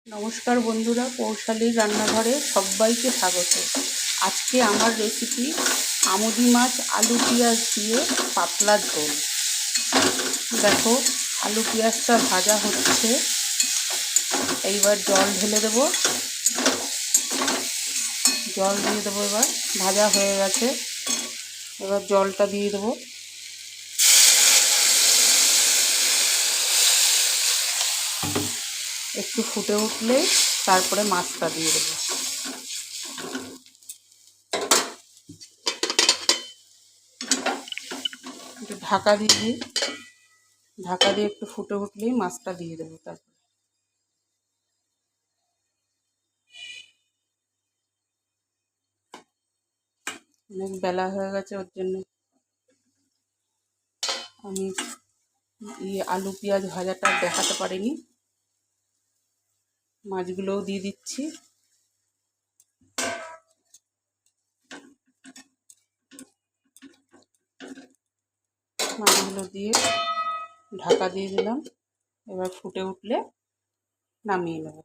নমস্কার বন্ধুরা, পৌশালীর রান্নাঘরে সবাইকে স্বাগত। আজকে আমার রেসিপি আমুদি মাছ আলু পেঁয়াজ দিয়ে পাতলা ঝোল। দেখো, আলু পেঁয়াজটা ভাজা হচ্ছে। এইবার জল ঢেলে দেবো, জল দিয়ে দেবো। এবার ভাজা হয়ে গেছে, এবার জলটা দিয়ে দেবো। একটু ফুটে উঠলেই তারপরে মাছটা দিয়ে দেবো। একটু ঢাকা দিয়ে দিই, ঢাকা দিয়ে একটু ফুটে উঠলেই মাছটা দিয়ে দেবো। তারপর অনেক বেলা হয়ে গেছে, ওর জন্য আমি আলু পেঁয়াজ ভাজাটা দেখাতে পারিনি। মাছগুলোও দিয়ে দিচ্ছি। মাছগুলো দিয়ে ঢাকা দিয়ে দিলাম। এবার ফুটে উঠলে নামিয়ে নেব।